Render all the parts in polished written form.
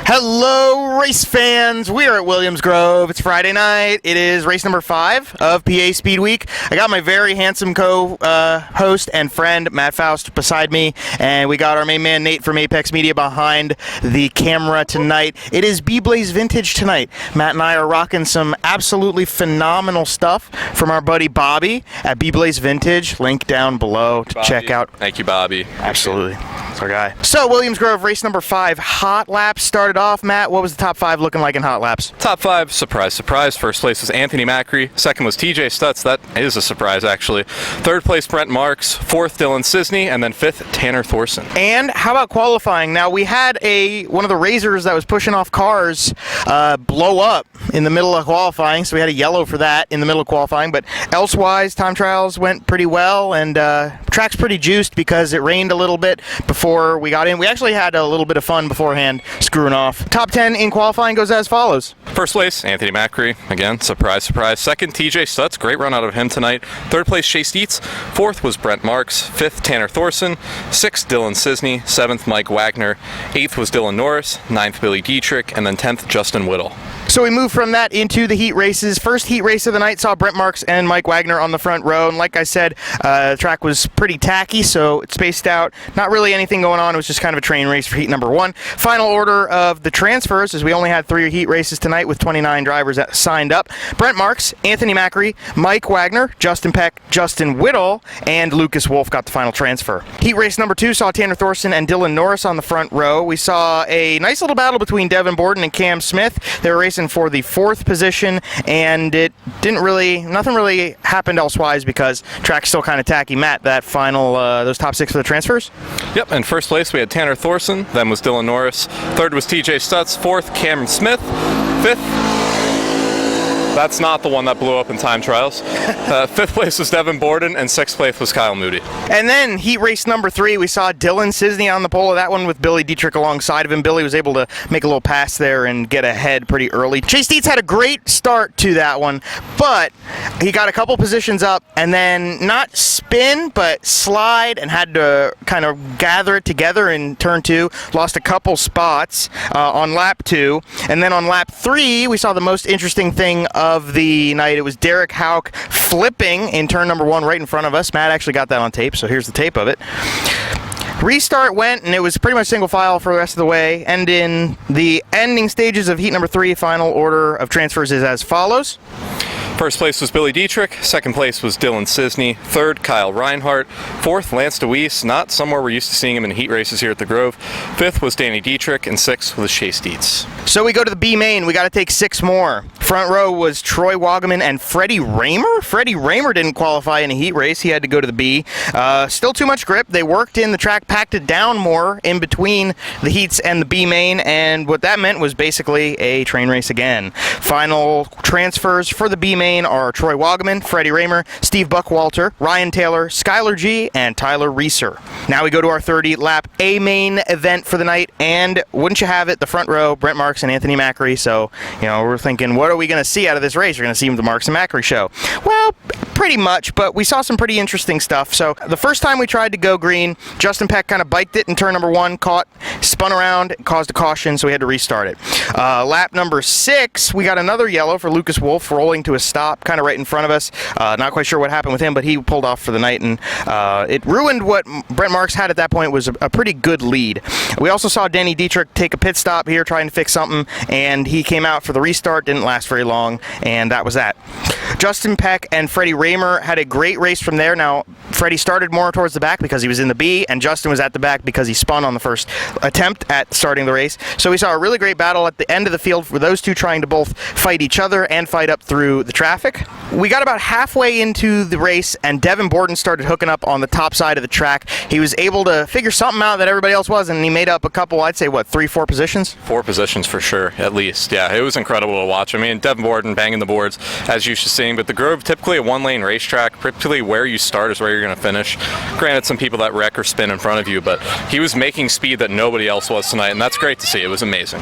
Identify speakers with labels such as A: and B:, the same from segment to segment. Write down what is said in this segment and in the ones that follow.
A: Hello, race fans. We are at Williams Grove. It's Friday night. It is race number 5 of PA Speedweek. I got my very handsome co-host and friend, Matt Faust, beside me, and we got our main man, Nate from Apex Media, behind the camera tonight. It is B-Blaze Vintage tonight. Matt and I are rocking some absolutely phenomenal stuff from our buddy Bobby at B-Blaze Vintage. Link down below to check out.
B: Thank you, Bobby.
A: Absolutely. That's our guy. So, Williams Grove, race number 5, hot laps started off. Matt, what was the top 5 looking like in hot laps?
B: Top 5, surprise, surprise. First place was Anthony Macri. Second was TJ Stutz. That is a surprise, actually. Third place, Brent Marks. Fourth, Dylan Cisney. And then fifth, Tanner Thorson.
A: And how about qualifying? Now, we had one of the Razors that was pushing off cars blow up in the middle of qualifying, so we had a yellow for that in the middle of qualifying. But elsewise, time trials went pretty well, and track's pretty juiced because it rained a little bit before we got in. We actually had a little bit of fun beforehand, screwing off. Top 10 in qualifying goes as follows.
B: First place, Anthony Macri. Again, surprise, surprise. Second, TJ Stutz. Great run out of him tonight. Third place, Chase Dietz. Fourth was Brent Marks. Fifth, Tanner Thorson. Sixth, Dylan Cisney. Seventh, Mike Wagner. Eighth was Dylan Norris. Ninth, Billy Dietrich. And then 10th, Justin Whittle.
A: So we move from that into the heat races. First heat race of the night saw Brent Marks and Mike Wagner on the front row. And like I said, the track was pretty tacky, so it spaced out. Not really anything going on. It was just kind of a train race for heat number 1. Final order of the transfers, as we only had 3 heat races tonight with 29 drivers that signed up. Brent Marks, Anthony Macri, Mike Wagner, Justin Peck, Justin Whittle, and Lucas Wolf got the final transfer. Heat race number 2 saw Tanner Thorson and Dylan Norris on the front row. We saw a nice little battle between Devin Borden and Cam Smith. They were racing for the 4th position, and nothing really happened elsewise because track's still kind of tacky. Matt, that final, those top 6 for the transfers?
B: Yep, in first place we had Tanner Thorson, then was Dylan Norris. Third was TJ Stutz. Fourth, Cameron Smith. Fifth, that's not the one that blew up in time trials. Fifth place was Devin Borden, and sixth place was Kyle Moody.
A: And then heat race number 3, we saw Dylan Cisney on the pole of that one with Billy Dietrich alongside of him. Billy was able to make a little pass there and get ahead pretty early. Chase Dietz had a great start to that one, but he got a couple positions up and then not spin, but slide and had to kind of gather it together in turn 2. Lost a couple spots on lap 2. And then on lap 3, we saw the most interesting thing of the night. It was Derek Hauk flipping in turn number 1 right in front of us. Matt actually got that on tape, so here's the tape of it. Restart went, and it was pretty much single file for the rest of the way. And in the ending stages of heat number 3, final order of transfers is as follows.
B: First place was Billy Dietrich. Second place was Dylan Cisney. Third, Kyle Reinhardt. Fourth, Lance DeWeese, not somewhere we're used to seeing him in heat races here at the Grove. Fifth was Danny Dietrich, and sixth was Chase Dietz.
A: So we go to the B main. We got to take 6 more. Front row was Troy Wagaman and Freddie Raymer. Freddie Raymer didn't qualify in a heat race. He had to go to the B. Still too much grip. They worked in the track, packed it down more in between the heats and the B main, and what that meant was basically a train race again. Final transfers for the B main are Troy Wagaman, Freddie Raymer, Steve Buckwalter, Ryan Taylor, Skylar G, and Tyler Reeser. Now we go to our 30-lap A main event for the night, and wouldn't you have it, the front row, Brent Marks and Anthony Macri. So, we're thinking, what are we going to see out of this race? We're going to see the Marks and Macri show. Well, pretty much, but we saw some pretty interesting stuff. So the first time we tried to go green, Justin Peck kind of biked it in turn number 1, caught, spun around, caused a caution, so we had to restart it. Lap number 6, we got another yellow for Lucas Wolf rolling to a stop, kind of right in front of us. Not quite sure what happened with him, but he pulled off for the night, and it ruined what Brent Marks had at that point. Was a pretty good lead. We also saw Danny Dietrich take a pit stop here trying to fix something, and he came out for the restart, didn't last very long, and that was that. Justin Peck and Freddie Raymer had a great race from there. Now, Freddie started more towards the back because he was in the B, and Justin was at the back because he spun on the first attempt at starting the race. So we saw a really great battle at the end of the field for those two trying to both fight each other and fight up through the traffic. We got about halfway into the race, and Devin Borden started hooking up on the top side of the track. He was able to figure something out that everybody else wasn't, and he made up a couple, I'd say, 3-4 positions?
B: 4 positions for sure, at least. Yeah, it was incredible to watch. I mean, Devin Borden banging the boards, as you should see, but the Grove, typically a 1-lane racetrack, particularly where you start is where you're going to finish. Granted, some people that wreck or spin in front of you, but he was making speed that nobody else was tonight, and that's great to see. It was amazing.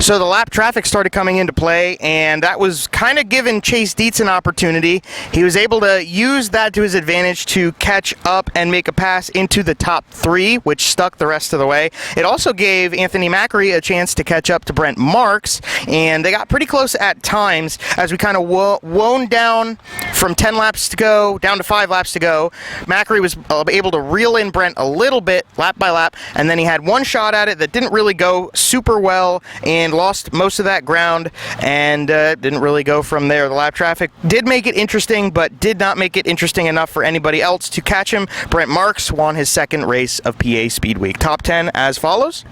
A: So the lap traffic started coming into play, and that was kind of given Chase Dietz an opportunity. He was able to use that to his advantage to catch up and make a pass into the top 3, which stuck the rest of the way. It also gave Anthony Macri a chance to catch up to Brent Marks, and they got pretty close at times as we kind of wound down from 10 laps to go, down to 5 laps to go. Macri was able to reel in Brent a little bit, lap by lap, and then he had one shot at it that didn't really go super well and lost most of that ground, and didn't really go from there. The lap traffic did make it interesting, but did not make it interesting enough for anybody else to catch him. Brent Marks won his second race of PA Speedweek. Top 10 as follows.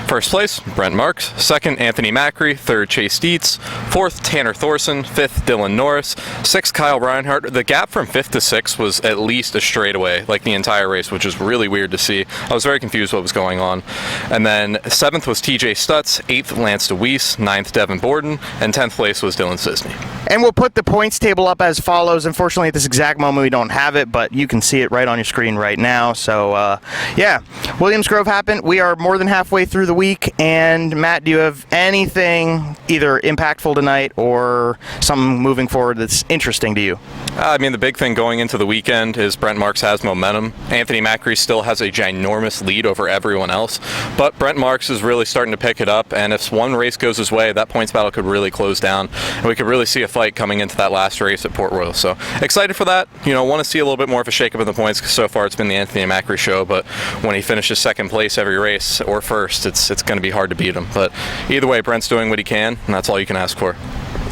B: First place, Brent Marks. Second, Anthony Macri. Third, Chase Dietz. Fourth, Tanner Thorson. Fifth, Dylan Norris. Sixth, Kyle Reinhardt. The gap from 5th to 6th was at least a straightaway, like the entire race, which is really weird to see. I was very confused what was going on. And then 7th was TJ Stutz. 8th, Lance DeWeese. 9th, Devin Borden. And 10th place was Dylan Cisney.
A: And we'll put the points table up as follows. Unfortunately, at this exact moment, we don't have it, but you can see it right on your screen right now. So, yeah, Williams Grove happened. We are more than halfway through the week. And, Matt, do you have anything either impactful tonight or something moving forward that's interesting to you?
B: I mean, the big thing going into the weekend is Brent Marks has momentum. Anthony Macri still has a ginormous lead over everyone else, but Brent Marks is really starting to pick it up, and if one race goes his way, that points battle could really close down, and we could really see a fight coming into that last race at Port Royal. So excited for that. You know, want to see a little bit more of a shakeup in the points, because so far it's been the Anthony Macri show, but when he finishes second place every race, or first, it's going to be hard to beat him. But either way, Brent's doing what he can, and that's all you can ask for.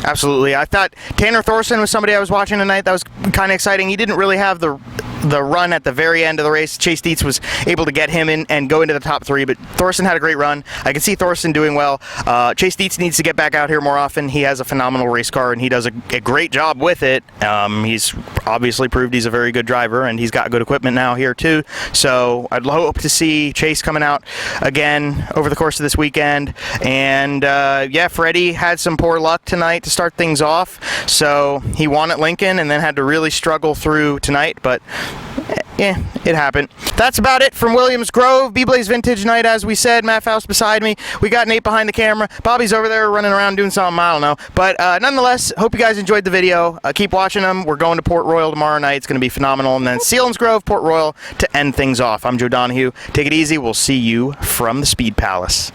A: Absolutely. I thought Tanner Thorson was somebody I was watching tonight. That was kind of exciting. He didn't really have the run at the very end of the race. Chase Dietz was able to get him in and go into the top 3, but Thorson had a great run. I can see Thorson doing well. Chase Dietz needs to get back out here more often. He has a phenomenal race car, and he does a great job with it. He's obviously proved he's a very good driver, and he's got good equipment now here too. So I'd hope to see Chase coming out again over the course of this weekend. And yeah, Freddie had some poor luck tonight to start things off. So he won at Lincoln and then had to really struggle through tonight, but yeah, it happened. That's about it from Williams Grove. B-Blaze Vintage Night, as we said. Matt Faust beside me. We got Nate behind the camera. Bobby's over there running around doing something, I don't know. But nonetheless, hope you guys enjoyed the video. Keep watching them. We're going to Port Royal tomorrow night. It's going to be phenomenal. And then Sealands Grove, Port Royal to end things off. I'm Joe Donahue. Take it easy. We'll see you from the Speed Palace.